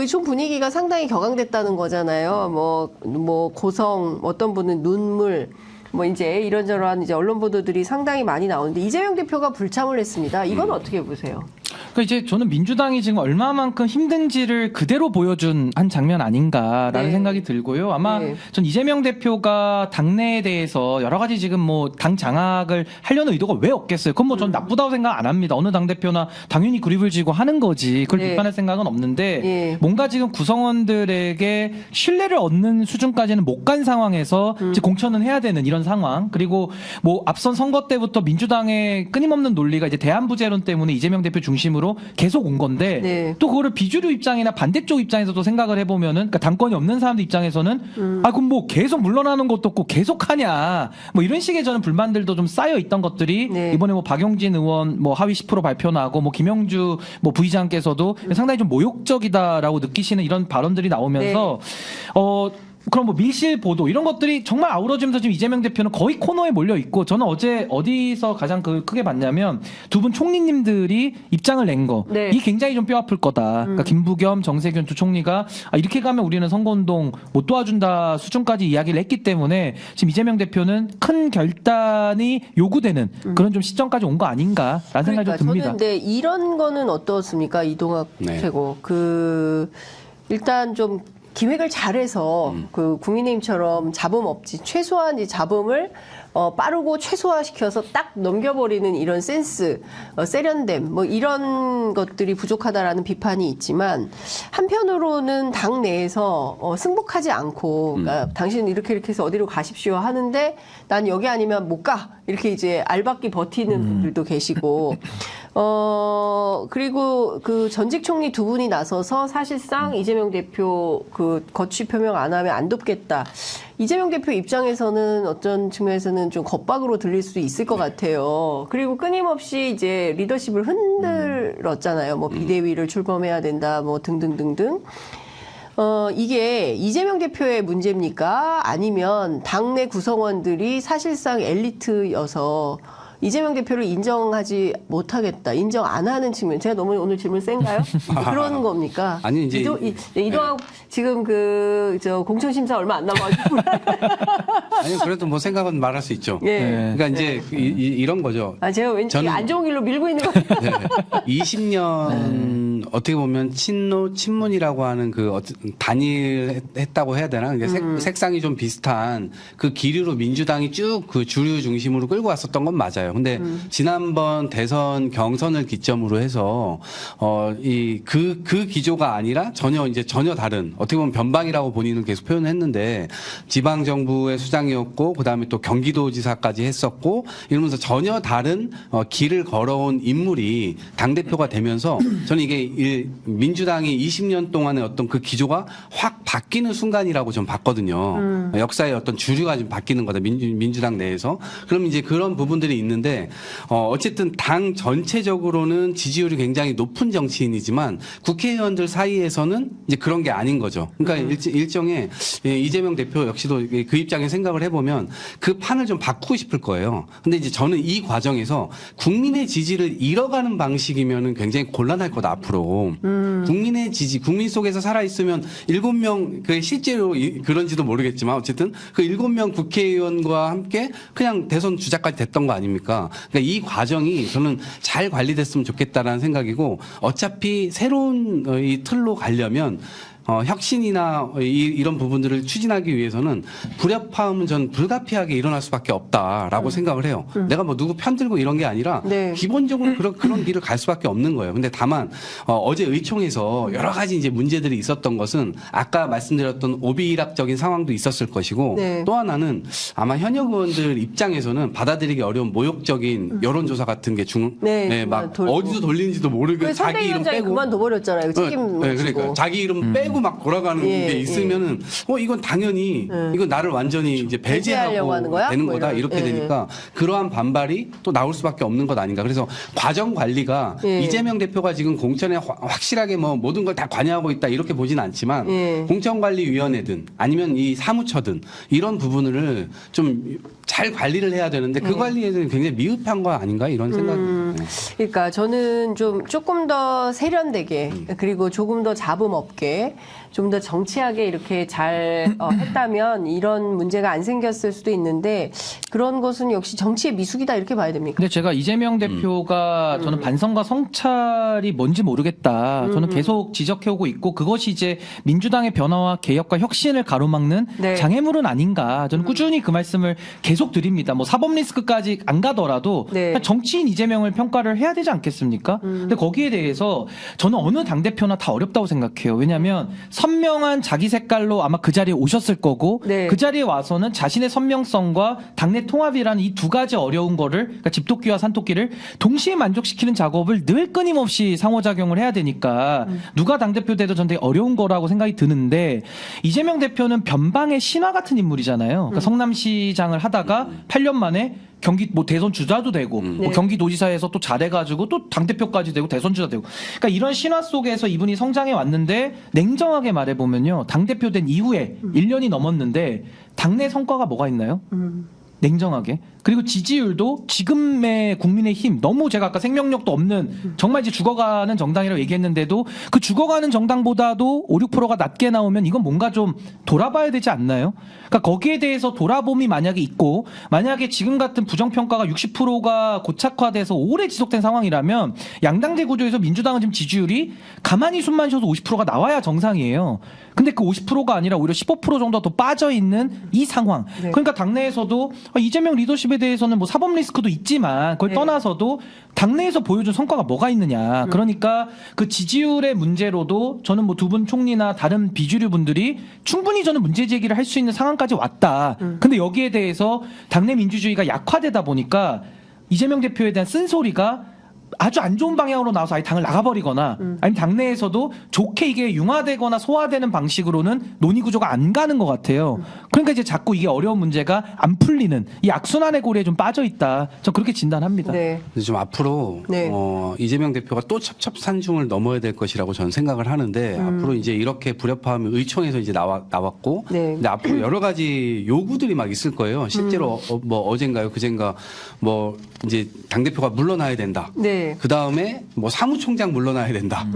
의총 분위기가 상당히 격앙됐다는 거잖아요. 뭐 고성, 어떤 분은 눈물, 뭐 이제 이런저런 이제 언론 보도들이 상당히 많이 나오는데 이재명 대표가 불참을 했습니다. 이건 어떻게 보세요? 그러니까 이제 저는 민주당이 지금 얼마만큼 힘든지를 그대로 보여준 한 장면 아닌가라는 네. 생각이 들고요. 아마 네. 전 이재명 대표가 당내에 대해서 여러 가지 지금 뭐 당 장악을 하려는 의도가 왜 없겠어요? 그건 뭐 전 나쁘다고 생각 안 합니다. 어느 당 대표나 당연히 그립을 지고 하는 거지. 그걸 네. 비판할 생각은 없는데 네. 뭔가 지금 구성원들에게 신뢰를 얻는 수준까지는 못 간 상황에서 이제 공천은 해야 되는 이런 상황. 그리고 뭐 앞선 선거 때부터 민주당의 끊임없는 논리가 이제 대안부재론 때문에 이재명 대표 중심으로 계속 온 건데 네. 또 그거를 비주류 입장이나 반대쪽 입장에서도 생각을 해보면은 그러니까 당권이 없는 사람들 입장에서는 아 그럼 뭐 계속 물러나는 것도 없고 계속 하냐 뭐 이런 식의 저는 불만들도 좀 쌓여 있던 것들이 네. 이번에 뭐 박용진 의원 뭐 하위 10% 발표 나고 뭐 김영주 뭐 부의장께서도 상당히 좀 모욕적이다라고 느끼시는 이런 발언들이 나오면서 그럼 뭐 밀실 보도 이런 것들이 정말 아우러지면서 지금 이재명 대표는 거의 코너에 몰려 있고 저는 어제 어디서 가장 크게 봤냐면 두 분 총리님들이 입장을 낸 거. 네. 이 굉장히 좀 뼈아플 거다. 그러니까 김부겸, 정세균 두 총리가 이렇게 가면 우리는 선거운동 못 도와준다 수준까지 이야기를 했기 때문에 지금 이재명 대표는 큰 결단이 요구되는 그런 좀 시점까지 온 거 아닌가라는 생각이 좀 듭니다. 저는 근데 이런 거는 어떻습니까? 이동학 네. 최고. 일단 좀 기획을 잘해서 그 국민의힘처럼 잡음 없지 최소한 이 잡음을 빠르고 최소화시켜서 딱 넘겨버리는 이런 센스, 세련됨 뭐 이런 것들이 부족하다라는 비판이 있지만 한편으로는 당 내에서 승복하지 않고 그러니까 당신은 이렇게 해서 어디로 가십시오 하는데 난 여기 아니면 못 가 이렇게 이제 알박기 버티는 분들도 계시고 그리고 그 전직 총리 두 분이 나서서 사실상 이재명 대표 그 거취 표명 안 하면 안 돕겠다. 이재명 대표 입장에서는 어떤 측면에서는 좀 겁박으로 들릴 수 있을 것 같아요. 그리고 끊임없이 이제 리더십을 흔들었잖아요. 뭐 비대위를 출범해야 된다, 뭐 등등등등. 이게 이재명 대표의 문제입니까? 아니면 당내 구성원들이 사실상 엘리트여서 이재명 대표를 인정하지 못하겠다, 인정 안 하는 측면. 제가 너무 오늘 질문 센가요? 그런 겁니까? 아니, 이제 이동학 지금 저 공천심사 얼마 안 남아가지고. 아니 그래도 뭐 생각은 말할 수 있죠. 예. 그러니까 이제 이런 거죠. 제가 왠지 저는- 안 좋은 길로 밀고 있는 것 같아요. 20년 어떻게 보면 친문이라고 하는 그 단일했다고 해야 되나? 그러니까 색상이 좀 비슷한 그 기류로 민주당이 쭉 그 주류 중심으로 끌고 왔었던 건 맞아요. 근데 지난번 대선 경선을 기점으로 해서 그 기조가 아니라 전혀 다른 어떻게 보면 변방이라고 본인은 계속 표현했는데 지방 정부의 수장이었고 그다음에 또 경기도지사까지 했었고 이러면서 전혀 다른 길을 걸어온 인물이 당 대표가 되면서 저는 이게 민주당이 20년 동안의 어떤 그 기조가 확 바뀌는 순간이라고 좀 봤거든요. 역사의 어떤 주류가 좀 바뀌는 거다. 민주당 내에서. 그럼 이제 그런 부분들이 있는데 어쨌든 당 전체적으로는 지지율이 굉장히 높은 정치인이지만 국회의원들 사이에서는 이제 그런 게 아닌 거죠. 그러니까 일종의 이재명 대표 역시도 그 입장에 생각을 해보면 그 판을 좀 바꾸고 싶을 거예요. 근데 이제 저는 이 과정에서 국민의 지지를 잃어가는 방식이면은 굉장히 곤란할 거다 앞으로. 국민의 지지, 국민 속에서 살아 있으면 7명 그 실제로 그런지도 모르겠지만 어쨌든 그 7명 국회의원과 함께 그냥 대선 주자까지 됐던 거 아닙니까? 그러니까 이 과정이 저는 잘 관리됐으면 좋겠다라는 생각이고 어차피 새로운 이 틀로 가려면 혁신이나 이런 부분들을 추진하기 위해서는 불협화음은 전 불가피하게 일어날 수밖에 없다라고 생각을 해요. 내가 뭐 누구 편들고 이런 게 아니라 네. 기본적으로 그런 길을 갈 수밖에 없는 거예요. 근데 다만 어제 의총에서 여러 가지 이제 문제들이 있었던 것은 아까 말씀드렸던 오비락적인 상황도 있었을 것이고 네. 또 하나는 아마 현역 의원들 입장에서는 받아들이기 어려운 모욕적인 여론조사 같은 게 네, 막 돌고. 어디서 돌리는지도 모르고 자기 이름 선대위원장이 빼고 그만둬버렸잖아요. 책임 그러니까 지고. 자기 이름 빼고 끌고 막 돌아가는 예, 게 있으면은 이건 당연히 이건 나를 완전히 이제 배제하려고 배제하고 하는 거야? 되는 뭐 거다 이런. 이렇게 예. 되니까 그러한 반발이 또 나올 수밖에 없는 것 아닌가. 그래서 과정 관리가 예. 이재명 대표가 지금 공천에 확실하게 뭐 모든 걸 다 관여하고 있다 이렇게 보진 않지만 예. 공천관리위원회든 아니면 이 사무처든 이런 부분을 좀 잘 관리를 해야 되는데 그 관리에 대해서 굉장히 미흡한 거 아닌가 이런 생각이. 네. 그러니까 저는 좀 조금 더 세련되게 그리고 조금 더 잡음 없게 좀 더 정치하게 이렇게 잘 했다면 이런 문제가 안 생겼을 수도 있는데 그런 것은 역시 정치의 미숙이다 이렇게 봐야 됩니까? 근데 제가 이재명 대표가 저는 반성과 성찰이 뭔지 모르겠다. 저는 계속 지적해오고 있고 그것이 이제 민주당의 변화와 개혁과 혁신을 가로막는 네. 장애물은 아닌가. 저는 꾸준히 그 말씀을 계속 드립니다. 뭐 사법 리스크까지 안 가더라도 네. 그냥 정치인 이재명을 평가를 해야 되지 않겠습니까? 근데 거기에 대해서 저는 어느 당대표나 다 어렵다고 생각해요. 왜냐하면 선명한 자기 색깔로 아마 그 자리에 오셨을 거고 네. 그 자리에 와서는 자신의 선명성과 당내 통합이라는 이 두 가지 어려운 거를 그러니까 집토끼와 산토끼를 동시에 만족시키는 작업을 늘 끊임없이 상호작용을 해야 되니까 누가 당대표 돼도 전 되게 어려운 거라고 생각이 드는데 이재명 대표는 변방의 신화 같은 인물이잖아요. 그러니까 성남시장을 하다가 8년 만에 경기 뭐 대선 주자도 되고 뭐 네. 경기도지사에서 또 잘해가지고 또 당대표까지 되고 대선 주자 되고 그러니까 이런 신화 속에서 이분이 성장해 왔는데 냉정하게 말해보면요 당대표 된 이후에 1년이 넘었는데 당내 성과가 뭐가 있나요? 냉정하게. 그리고 지지율도 지금의 국민의힘 너무 제가 아까 생명력도 없는 정말 이제 죽어가는 정당이라고 얘기했는데도 그 죽어가는 정당보다도 5, 6%가 낮게 나오면 이건 뭔가 좀 돌아봐야 되지 않나요? 그러니까 거기에 대해서 돌아봄이 만약에 있고 만약에 지금 같은 부정평가가 60%가 고착화돼서 오래 지속된 상황이라면 양당제 구조에서 민주당은 지금 지지율이 가만히 숨만 쉬어도 50%가 나와야 정상이에요. 근데 그 50%가 아니라 오히려 15% 정도 더 빠져 있는 이 상황. 네. 그러니까 당내에서도 이재명 리더십에 대해서는 뭐 사법 리스크도 있지만 그걸 네. 떠나서도 당내에서 보여준 성과가 뭐가 있느냐. 그러니까 그 지지율의 문제로도 저는 뭐 두 분 총리나 다른 비주류 분들이 충분히 저는 문제 제기를 할 수 있는 상황까지 왔다. 근데 여기에 대해서 당내 민주주의가 약화되다 보니까 이재명 대표에 대한 쓴소리가 아주 안 좋은 방향으로 나와서 아예 당을 나가버리거나 아니면 당내에서도 좋게 이게 융화되거나 소화되는 방식으로는 논의 구조가 안 가는 것 같아요. 그러니까 이제 자꾸 이게 어려운 문제가 안 풀리는 이 악순환의 고리에 좀 빠져 있다. 저 그렇게 진단합니다. 네. 그래서 좀 앞으로 네. 이재명 대표가 또 첩첩산중을 넘어야 될 것이라고 저는 생각을 하는데 앞으로 이제 이렇게 불협화음이 의총에서 이제 나왔고 네. 근데 앞으로 여러 가지 요구들이 막 있을 거예요. 실제로 뭐 어젠가요, 그젠가 뭐 이제 당 대표가 물러나야 된다. 네. 그 다음에 뭐 사무총장 물러나야 된다.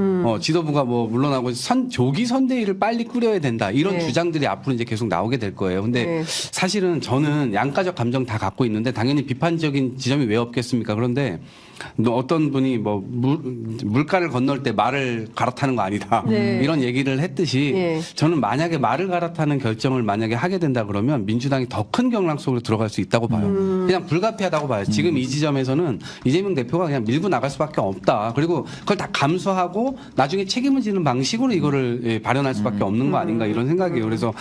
지도부가 뭐 물러나고 조기 선대위를 빨리 꾸려야 된다. 이런 네. 주장들이 앞으로 이제 계속 나오게 될 거예요. 근데 네. 사실은 저는 양가적 감정 다 갖고 있는데 당연히 비판적인 지점이 왜 없겠습니까? 그런데 어떤 분이 뭐 물가를 건널 때 말을 갈아타는 거 아니다. 네. 이런 얘기를 했듯이 예. 저는 만약에 말을 갈아타는 결정을 만약에 하게 된다 그러면 민주당이 더 큰 경랑 속으로 들어갈 수 있다고 봐요. 그냥 불가피하다고 봐요. 지금 이 지점에서는 이재명 대표가 그냥 밀고 나갈 수밖에 없다. 그리고 그걸 다 감수하고 나중에 책임을 지는 방식으로 이거를 발현할 수밖에 없는 거 아닌가 이런 생각이에요. 그래서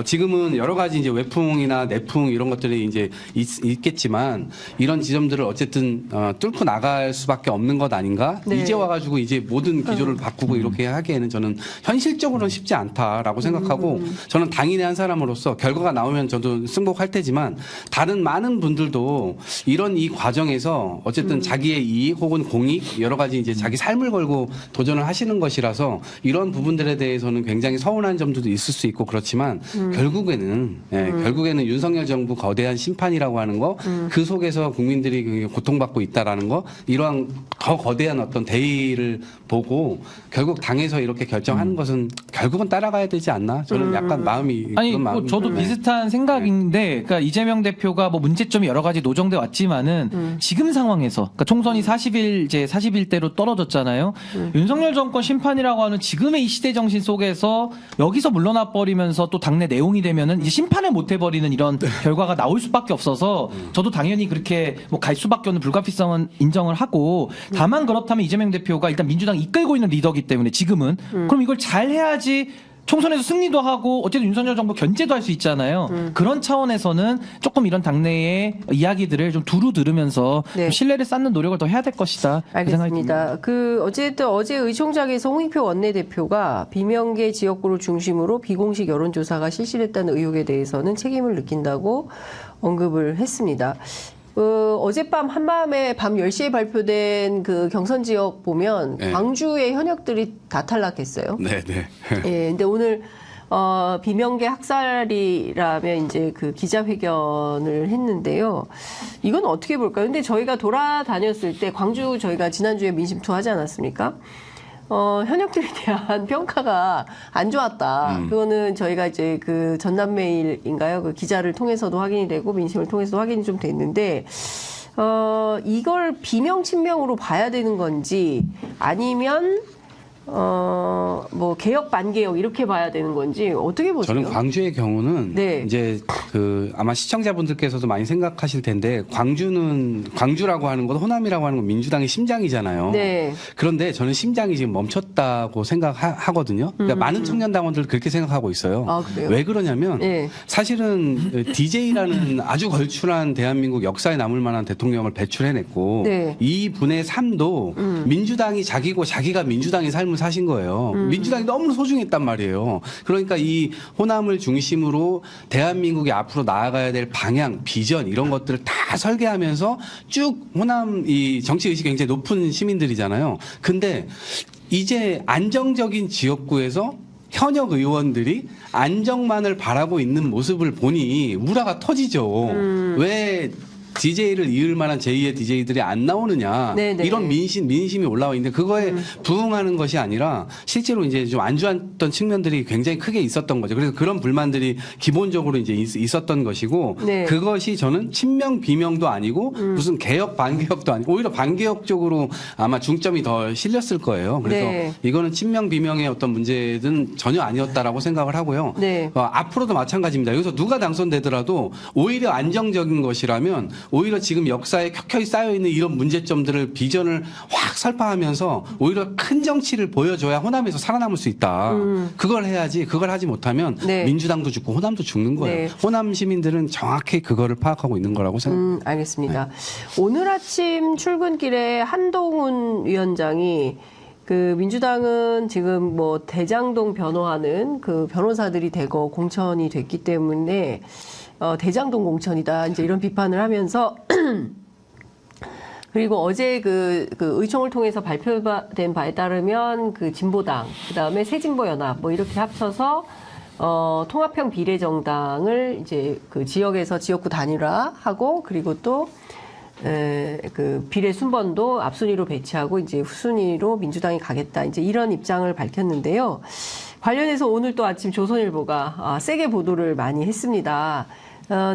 지금은 여러 가지 이제 외풍이나 내풍 이런 것들이 이제 있겠지만 이런 지점들을 어쨌든 뚫고 나갈 수밖에 없는 것 아닌가? 네. 이제 와가지고 이제 모든 기조를 바꾸고 이렇게 하기에는 저는 현실적으로는 쉽지 않다라고 생각하고 저는 당인의 한 사람으로서 결과가 나오면 저도 승복할 테지만 다른 많은 분들도 이런 이 과정에서 어쨌든 자기의 이익 혹은 공익 여러 가지 이제 자기 삶을 걸고 도전을 하시는 것이라서 이런 부분들에 대해서는 굉장히 서운한 점들도 있을 수 있고 그렇지만 결국에는 윤석열 정부 거대한 심판이라고 하는 거 그 속에서 국민들이 고통받고 있다라는 거 이러한 더 거대한 어떤 대의를 보고 결국 당에서 이렇게 결정하는 것은 결국은 따라가야 되지 않나? 저는 약간 마음이 아니, 그런 뭐 마음이 저도 네. 비슷한 생각인데, 그러니까 이재명 대표가 뭐 문제점이 여러 가지 노정돼 왔지만은 지금 상황에서, 그러니까 총선이 41대로 떨어졌잖아요. 윤석열 정권 심판이라고 하는 지금의 이 시대 정신 속에서 여기서 물러나 버리면서 또 당내 내용이 되면은 이제 심판을 못 해버리는 이런 결과가 나올 수밖에 없어서 저도 당연히 그렇게 뭐 갈 수밖에 없는 불가피성은 인정을 하고 다만 그렇다면 이재명 대표가 일단 민주당 이끌고 있는 리더기 때문에 지금은 그럼 이걸 잘 해야지 총선에서 승리도 하고 어쨌든 윤석열 정부 견제도 할 수 있잖아요. 그런 차원에서는 조금 이런 당내의 이야기들을 좀 두루 들으면서 네. 좀 신뢰를 쌓는 노력을 더 해야 될 것이다. 그 생각이 듭니다. 알겠습니다. 어쨌든 어제 의총장에서 홍익표 원내대표가 비명계 지역구를 중심으로 비공식 여론조사가 실시됐다는 의혹에 대해서는 책임을 느낀다고 언급을 했습니다. 어젯밤 한밤에 밤 10시에 발표된 그 경선 지역 보면 네. 광주의 현역들이 다 탈락했어요. 네, 네. 예, 근데 오늘 비명계 학살이라면 이제 그 기자회견을 했는데요. 이건 어떻게 볼까요? 근데 저희가 돌아다녔을 때 광주 저희가 지난주에 민심 투하지 않았습니까? 현역들에 대한 평가가 안 좋았다. 그거는 저희가 이제 그 전남메일인가요? 그 기자를 통해서도 확인이 되고 민심을 통해서도 확인이 좀 됐는데, 이걸 비명 친명으로 봐야 되는 건지 아니면 뭐 개혁 반개혁 이렇게 봐야 되는 건지 어떻게 보세요? 저는 광주의 경우는 네. 이제 그 아마 시청자분들께서도 많이 생각하실 텐데 광주라고 하는 건 호남이라고 하는 건 민주당의 심장이잖아요. 네. 그런데 저는 심장이 지금 멈췄다고 생각하거든요. 그러니까 많은 청년 당원들 그렇게 생각하고 있어요. 아, 그래요? 왜 그러냐면 네. 사실은 DJ라는 아주 걸출한 대한민국 역사에 남을 만한 대통령을 배출해냈고 네. 이분의 삶도 민주당이 자기고 자기가 민주당의 삶을 사신 거예요. 민주당이 너무 소중했단 말이에요. 그러니까 이 호남을 중심으로 대한민국이 앞으로 나아가야 될 방향, 비전 이런 것들을 다 설계하면서 쭉 호남 이 정치 의식이 굉장히 높은 시민들이잖아요. 근데 이제 안정적인 지역구에서 현역 의원들이 안정만을 바라고 있는 모습을 보니 우라가 터지죠. 왜 DJ를 이을 만한 제2의 DJ들이 안 나오느냐. 네네. 이런 민심이 올라와 있는데 그거에 부응하는 것이 아니라 실제로 이제 좀 안 좋았던 측면들이 굉장히 크게 있었던 거죠. 그래서 그런 불만들이 기본적으로 이제 있었던 것이고 네. 그것이 저는 친명 비명도 아니고 무슨 개혁 반개혁도 아니고 오히려 반개혁 쪽으로 아마 중점이 더 실렸을 거예요. 그래서 네. 이거는 친명 비명의 어떤 문제는 전혀 아니었다라고 생각을 하고요. 네. 앞으로도 마찬가지입니다. 여기서 누가 당선되더라도 오히려 안정적인 것이라면 오히려 지금 역사에 켜켜이 쌓여있는 이런 문제점들을 비전을 확 설파하면서 오히려 큰 정치를 보여줘야 호남에서 살아남을 수 있다. 그걸 해야지 그걸 하지 못하면 네. 민주당도 죽고 호남도 죽는 거예요. 네. 호남 시민들은 정확히 그거를 파악하고 있는 거라고 생각합니다. 알겠습니다. 오늘 아침 출근길에 한동훈 위원장이 그 민주당은 지금 뭐 대장동 변호하는 그 변호사들이 대거 공천이 됐기 때문에 대장동 공천이다. 이제 이런 비판을 하면서 그리고 어제 그 의총을 통해서 발표된 바에 따르면 그 진보당, 그 다음에 새진보연합 뭐 이렇게 합쳐서 통합형 비례정당을 이제 그 지역에서 지역구 단일화하고 그리고 또 그 비례 순번도 앞순위로 배치하고 이제 후순위로 민주당이 가겠다. 이제 이런 입장을 밝혔는데요. 관련해서 오늘 또 아침 조선일보가 세게 보도를 많이 했습니다.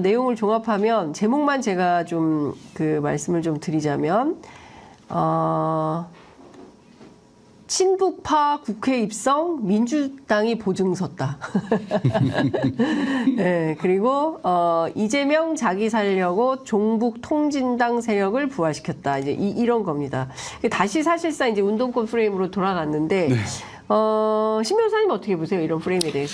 내용을 종합하면 제목만 제가 좀 그 말씀을 좀 드리자면 친북파 국회 입성 민주당이 보증섰다. 네, 그리고 이재명 자기 살려고 종북 통진당 세력을 부활시켰다. 이제 이런 겁니다. 다시 사실상 이제 운동권 프레임으로 돌아갔는데 네. 신 변호사님 어떻게 보세요? 이런 프레임에 대해서.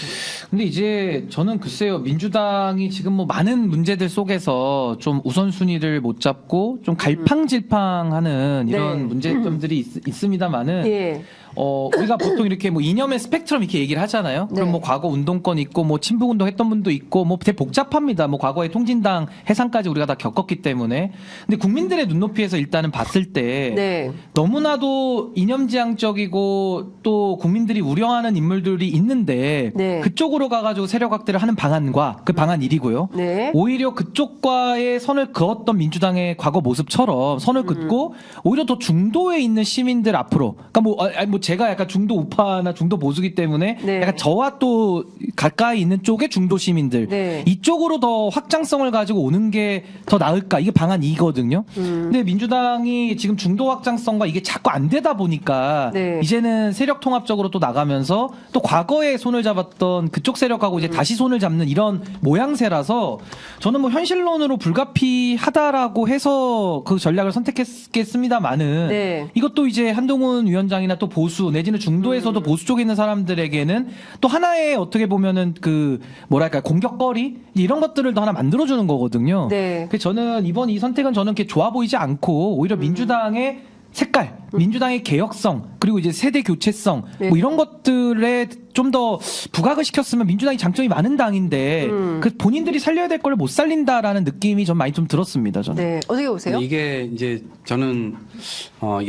근데 이제 저는 글쎄요, 민주당이 지금 뭐 많은 문제들 속에서 좀 우선순위를 못 잡고 좀 갈팡질팡하는 이런 네. 문제점들이 있습니다만은 예. 우리가 보통 이렇게 뭐 이념의 스펙트럼 이렇게 얘기를 하잖아요. 네. 그럼 뭐 과거 운동권 있고 뭐 친북운동 했던 분도 있고 뭐 되게 복잡합니다. 뭐 과거에 통진당 해상까지 우리가 다 겪었기 때문에. 근데 국민들의 눈높이에서 일단은 봤을 때 네. 너무나도 이념지향적이고 또 국민들이 우려하는 인물들이 있는데 네. 그쪽으로 가가지고 세력 확대를 하는 방안과 그 방안 1이고요. 네. 오히려 그쪽과의 선을 그었던 민주당의 과거 모습처럼 선을 긋고 오히려 더 중도에 있는 시민들 앞으로, 그러니까 뭐 제가 약간 중도 우파나 중도 보수기 때문에 네. 약간 저와 또 가까이 있는 쪽의 중도 시민들 네. 이쪽으로 더 확장성을 가지고 오는 게 더 나을까 이게 방안 2거든요. 근데 민주당이 지금 중도 확장성과 이게 자꾸 안 되다 보니까 네. 이제는 세력 통합적으로 또 나가면서 또 과거에 손을 잡았던 그쪽 세력하고 이제 다시 손을 잡는 이런 모양새라서 저는 뭐 현실론으로 불가피하다라고 해서 그 전략을 선택했겠습니다만은 네. 이것도 이제 한동훈 위원장이나 또 보수 내지는 중도에서도 보수 쪽에 있는 사람들에게는 또 하나의 어떻게 보면은 그 뭐랄까 공격거리 이런 것들을 더 하나 만들어주는 거거든요. 네. 그래서 저는 이번 이 선택은 저는 그렇게 좋아 보이지 않고 오히려 민주당의 색깔, 민주당의 개혁성, 그리고 이제 세대 교체성, 네. 뭐 이런 것들에 좀 더 부각을 시켰으면 민주당이 장점이 많은 당인데 그 본인들이 살려야 될 걸 못 살린다라는 느낌이 좀 많이 좀 들었습니다. 저는. 네. 어떻게 보세요? 이게 이제 저는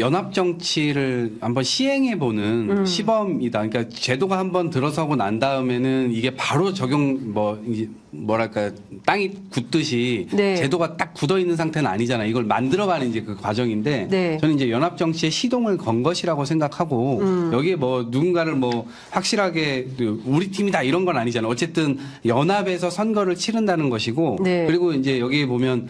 연합 정치를 한번 시행해 보는 시범이다. 그러니까 제도가 한번 들어서고 난 다음에는 이게 바로 적용 뭐랄까 땅이 굳듯이 네. 제도가 딱 굳어 있는 상태는 아니잖아요. 이걸 만들어가는 이제 그 과정인데 네. 저는 이제 연합 정치의 시동을 건 것이라고 생각하고 여기에 뭐 누군가를 뭐 확실하게 우리 팀이다 이런 건 아니잖아요. 어쨌든 연합에서 선거를 치른다는 것이고 네. 그리고 이제 여기에 보면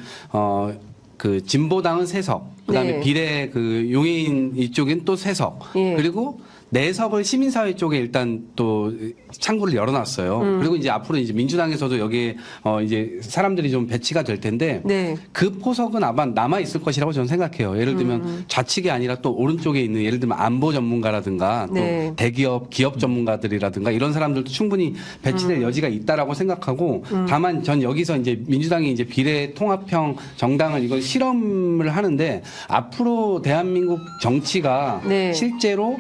그 진보당은 3석, 그다음에 네. 비례 그 용해인 이쪽엔 또 3석, 예. 그리고 4석을 시민사회 쪽에 일단 또 창구를 열어놨어요. 그리고 이제 앞으로 이제 민주당에서도 여기에 이제 사람들이 좀 배치가 될 텐데 네. 그 포석은 아마 남아 있을 것이라고 저는 생각해요. 예를 들면 좌측이 아니라 또 오른쪽에 있는 예를 들면 안보 전문가라든가 네. 또 대기업 기업 전문가들이라든가 이런 사람들도 충분히 배치될 여지가 있다라고 생각하고 다만 전 여기서 이제 민주당이 이제 비례 통합형 정당을 이걸 실험을 하는데 앞으로 대한민국 정치가 네. 실제로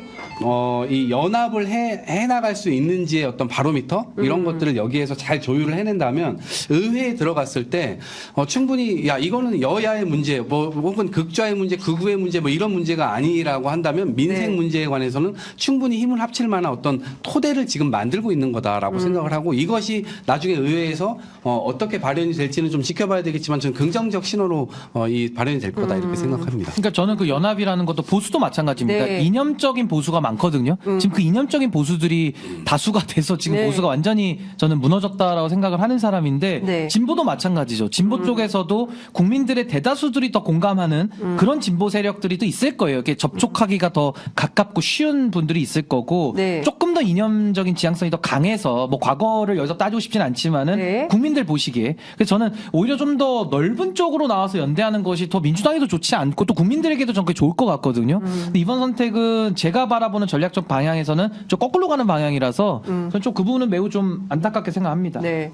이 연합을 해 나갈 수 있는지의 어떤 바로미터 이런 것들을 여기에서 잘 조율을 해낸다면 의회에 들어갔을 때 충분히 야 이거는 여야의 문제 뭐 혹은 극좌의 문제 극우의 문제 뭐 이런 문제가 아니라고 한다면 민생 네. 문제에 관해서는 충분히 힘을 합칠 만한 어떤 토대를 지금 만들고 있는 거다라고 생각을 하고 이것이 나중에 의회에서 어떻게 발현이 될지는 좀 지켜봐야 되겠지만 저는 긍정적 신호로 이 발현이 될 거다 이렇게 생각합니다. 그러니까 저는 그 연합이라는 것도 보수도 마찬가지입니다. 네. 이념적인 보수가 많거든요. 지금 그 이념적인 보수들이 다수가 돼서 지금 네. 보수가 완전히 저는 무너졌다라고 생각을 하는 사람인데 네. 진보도 마찬가지죠. 진보 쪽에서도 국민들의 대다수들이 더 공감하는 그런 진보 세력들이 또 있을 거예요. 이렇게 접촉하기가 더 가깝고 쉬운 분들이 있을 거고 네. 조금 더 이념적인 지향성이 더 강해서 뭐 과거를 여기서 따지고 싶진 않지만은 네. 국민들 보시기에 그래서 저는 오히려 좀 더 넓은 쪽으로 나와서 연대하는 것이 더 민주당에도 좋지 않고 또 국민들에게도 전 그게 좋을 것 같거든요. 근데 이번 선택은 제가 바라보는 전략적 방향에서는 좀 거꾸로 가는 방향이라서 저는 좀 그 부분은 매우 좀 안타깝게 생각합니다. 네.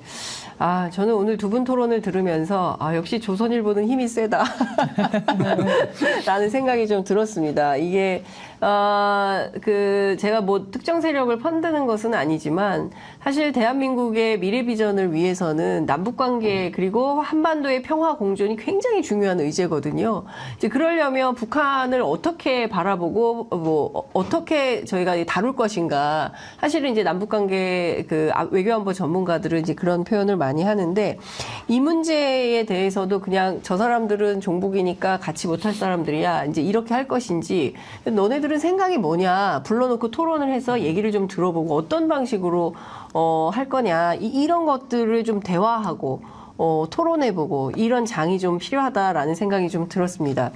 아, 저는 오늘 두 분 토론을 들으면서 역시 조선일보는 힘이 세다. 라는 생각이 좀 들었습니다. 이게 제가 뭐 특정 세력을 펀드는 것은 아니지만 사실 대한민국의 미래 비전을 위해서는 남북 관계 그리고 한반도의 평화 공존이 굉장히 중요한 의제거든요. 이제 그러려면 북한을 어떻게 바라보고 뭐 어떻게 저희가 다룰 것인가. 사실은 이제 남북 관계 외교안보 전문가들은 이제 그런 표현을 많이 하는데 이 문제에 대해서도 그냥 저 사람들은 종북이니까 같이 못할 사람들이야. 이제 이렇게 할 것인지 너네들은 생각이 뭐냐 불러놓고 토론을 해서 얘기를 좀 들어보고 어떤 방식으로 할 거냐 이런 것들을 좀 대화하고 토론해보고 이런 장이 좀 필요하다라는 생각이 좀 들었습니다.